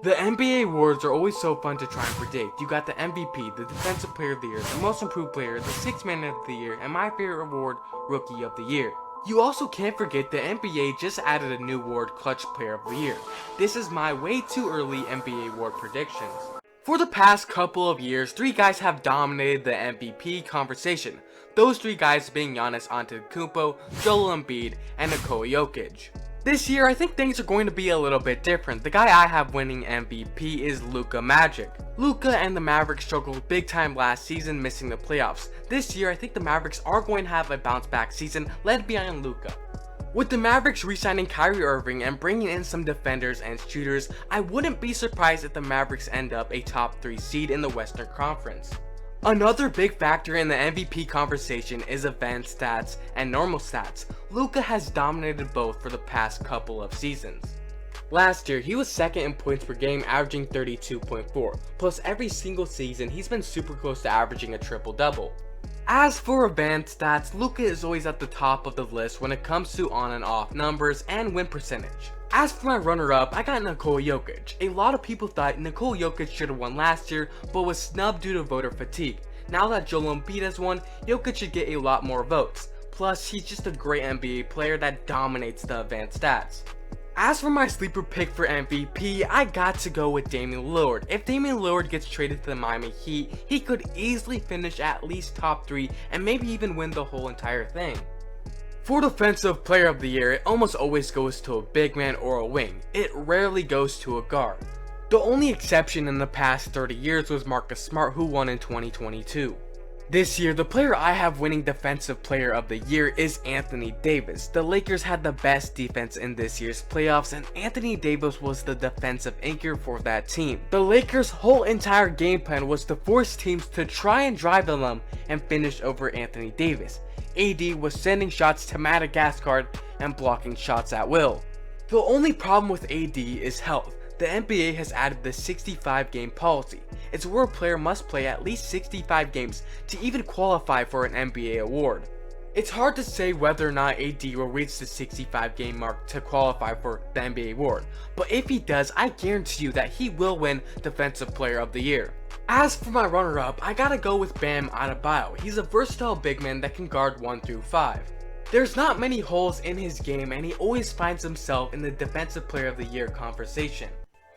The NBA awards are always so fun to try and predict. You got the MVP, the Defensive Player of the Year, the Most Improved Player, the Sixth Man of the Year, and my favorite award, Rookie of the Year. You also can't forget the NBA just added a new award, Clutch Player of the Year. This is my way too early NBA award predictions. For the past couple of years, three guys have dominated the MVP conversation. Those three guys being Giannis Antetokounmpo, Joel Embiid, and Nikola Jokic. This year, I think things are going to be a little bit different. The guy I have winning MVP is Luka Magic. Luka and the Mavericks struggled big time last season, missing the playoffs. This year, I think the Mavericks are going to have a bounce back season led behind Luka. With the Mavericks re-signing Kyrie Irving and bringing in some defenders and shooters, I wouldn't be surprised if the Mavericks end up a top 3 seed in the Western Conference. Another big factor in the MVP conversation is advanced stats and normal stats. Luka has dominated both for the past couple of seasons. Last year, he was second in points per game, averaging 32.4. Plus, every single season, he's been super close to averaging a triple-double. As for advanced stats, Luka is always at the top of the list when it comes to on and off numbers and win percentage. As for my runner-up, I got Nikola Jokic. A lot of people thought Nikola Jokic should have won last year, but was snubbed due to voter fatigue. Now that Joel Embiid has won, Jokic should get a lot more votes. Plus, he's just a great NBA player that dominates the advanced stats. As for my sleeper pick for MVP, I got to go with Damian Lillard. If Damian Lillard gets traded to the Miami Heat, he could easily finish at least top 3 and maybe even win the whole entire thing. For Defensive Player of the Year, it almost always goes to a big man or a wing. It rarely goes to a guard. The only exception in the past 30 years was Marcus Smart, who won in 2022. This year, the player I have winning Defensive Player of the Year is Anthony Davis. The Lakers had the best defense in this year's playoffs, and Anthony Davis was the defensive anchor for that team. The Lakers' whole entire game plan was to force teams to try and drive the rim and finish over Anthony Davis. AD was sending shots to Madagascar and blocking shots at will. The only problem with AD is health. The NBA has added the 65-game policy. It's where a player must play at least 65 games to even qualify for an NBA award. It's hard to say whether or not AD will reach the 65-game mark to qualify for the NBA award, but if he does, I guarantee you that he will win Defensive Player of the Year. As for my runner-up, I gotta go with Bam Adebayo. He's a versatile big man that can guard 1 through 5. There's not many holes in his game, and he always finds himself in the Defensive Player of the Year conversation.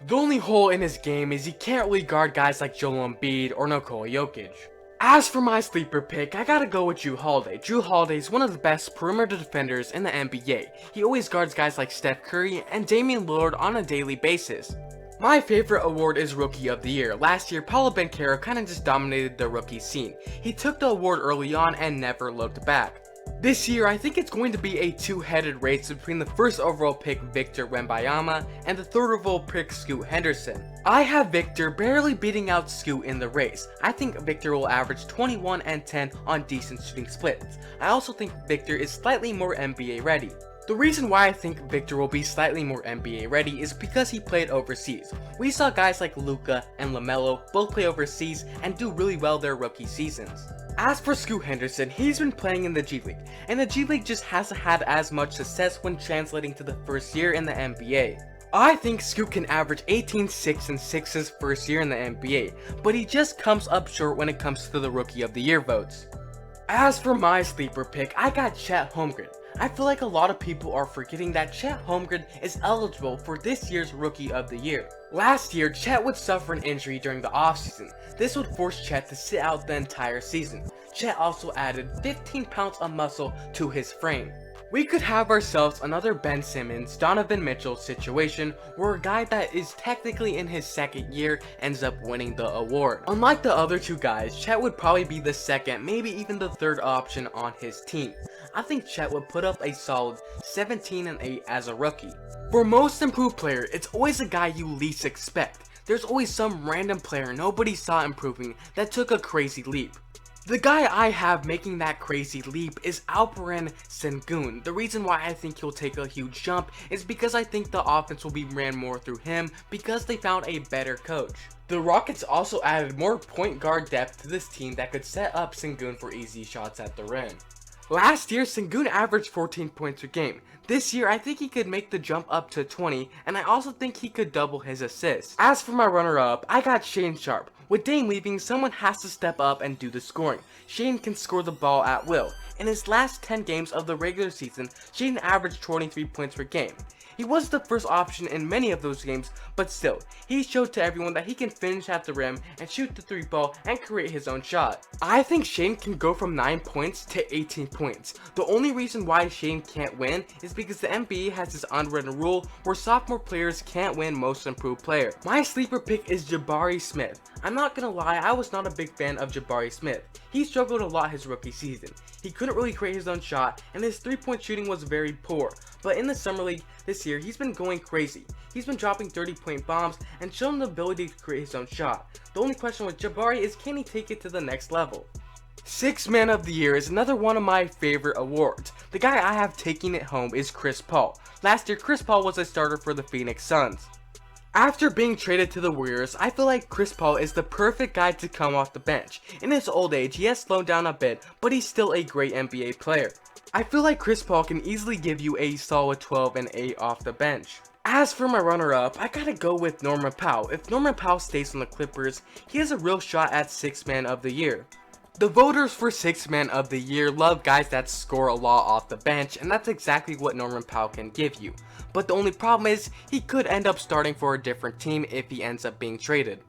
The only hole in his game is he can't really guard guys like Joel Embiid or Nikola Jokic. As for my sleeper pick, I gotta go with Jrue Holiday. Jrue Holiday is one of the best perimeter defenders in the NBA. He always guards guys like Steph Curry and Damian Lillard on a daily basis. My favorite award is Rookie of the Year. Last year, Paolo Banchero kinda just dominated the rookie scene. He took the award early on and never looked back. This year, I think it's going to be a two-headed race between the first overall pick Victor Wembanyama and the third overall pick Scoot Henderson. I have Victor barely beating out Scoot in the race. I think Victor will average 21 and 10 on decent shooting splits. I also think Victor is slightly more NBA ready. The reason why I think Victor will be slightly more NBA ready is because he played overseas. We saw guys like Luka and LaMelo both play overseas and do really well their rookie seasons. As for Scoot Henderson, he's been playing in the G League, and the G League just hasn't had as much success when translating to the first year in the NBA. I think Scoot can average 18, 6, and 6 his first year in the NBA, but he just comes up short when it comes to the Rookie of the Year votes. As for my sleeper pick, I got Chet Holmgren. I feel like a lot of people are forgetting that Chet Holmgren is eligible for this year's Rookie of the Year. Last year, Chet would suffer an injury during the offseason. This would force Chet to sit out the entire season. Chet also added 15 pounds of muscle to his frame. We could have ourselves another Ben Simmons, Donovan Mitchell situation where a guy that is technically in his second year ends up winning the award. Unlike the other two guys, Chet would probably be the second, maybe even the third option on his team. I think Chet would put up a solid 17 and 8 as a rookie. For Most Improved Player, it's always a guy you least expect. There's always some random player nobody saw improving that took a crazy leap. The guy I have making that crazy leap is Alperen Sengun. The reason why I think he'll take a huge jump is because I think the offense will be ran more through him because they found a better coach. The Rockets also added more point guard depth to this team that could set up Sengun for easy shots at the rim. Last year, Sengun averaged 14 points per game. This year, I think he could make the jump up to 20, and I also think he could double his assists. As for my runner-up, I got Shane Sharp. With Dame leaving, someone has to step up and do the scoring. Shane can score the ball at will. In his last 10 games of the regular season, Shane averaged 23 points per game. He was the first option in many of those games, but still, he showed to everyone that he can finish at the rim and shoot the 3 ball and create his own shot. I think Shane can go from 9 points to 18 points. The only reason why Shane can't win is because the NBA has this unwritten rule where sophomore players can't win Most Improved Player. My sleeper pick is Jabari Smith. I'm not gonna lie, I was not a big fan of Jabari Smith. He struggled a lot his rookie season. He couldn't really create his own shot, and his 3-point shooting was very poor. But in the Summer League this year, he's been going crazy. He's been dropping 30-point bombs and showing the ability to create his own shot. The only question with Jabari is, can he take it to the next level? Sixth Man of the Year is another one of my favorite awards. The guy I have taking it home is Chris Paul. Last year, Chris Paul was a starter for the Phoenix Suns. After being traded to the Warriors, I feel like Chris Paul is the perfect guy to come off the bench. In his old age, he has slowed down a bit, but he's still a great NBA player. I feel like Chris Paul can easily give you a solid 12 and 8 off the bench. As for my runner-up, I gotta go with Norman Powell. If Norman Powell stays on the Clippers, he has a real shot at Sixth Man of the Year. The voters for Sixth Man of the Year love guys that score a lot off the bench, and that's exactly what Norman Powell can give you. But the only problem is, he could end up starting for a different team if he ends up being traded.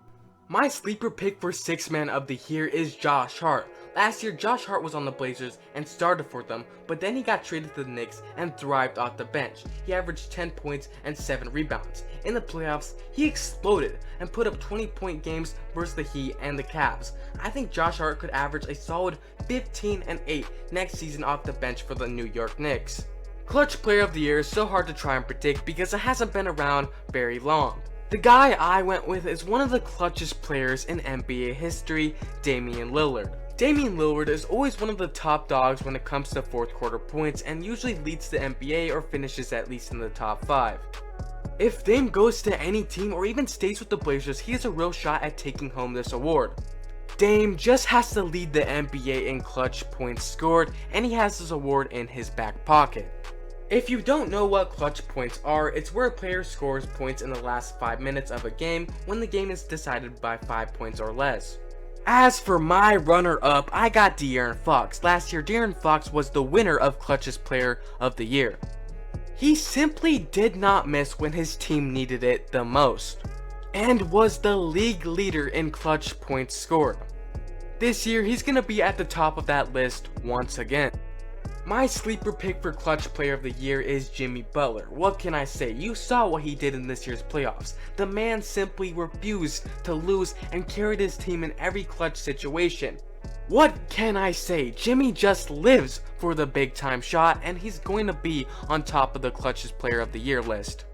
My sleeper pick for Sixth Man of the Year is Josh Hart. Last year, Josh Hart was on the Blazers and started for them, but then he got traded to the Knicks and thrived off the bench. He averaged 10 points and 7 rebounds. In the playoffs, he exploded and put up 20-point games versus the Heat and the Cavs. I think Josh Hart could average a solid 15 and 8 next season off the bench for the New York Knicks. Clutch Player of the Year is so hard to try and predict because it hasn't been around very long. The guy I went with is one of the clutchest players in NBA history, Damian Lillard. Damian Lillard is always one of the top dogs when it comes to fourth quarter points and usually leads the NBA or finishes at least in the top 5. If Dame goes to any team or even stays with the Blazers, he has a real shot at taking home this award. Dame just has to lead the NBA in clutch points scored, and he has this award in his back pocket. If you don't know what clutch points are, it's where a player scores points in the last 5 minutes of a game when the game is decided by 5 points or less. As for my runner-up, I got De'Aaron Fox. Last year, De'Aaron Fox was the winner of Clutchest Player of the Year. He simply did not miss when his team needed it the most, and was the league leader in clutch points scored. This year, he's gonna be at the top of that list once again. My sleeper pick for Clutch Player of the Year is Jimmy Butler. What can I say? You saw what he did in this year's playoffs. The man simply refused to lose and carried his team in every clutch situation. What can I say? Jimmy just lives for the big time shot, and he's going to be on top of the Clutchest Player of the Year list.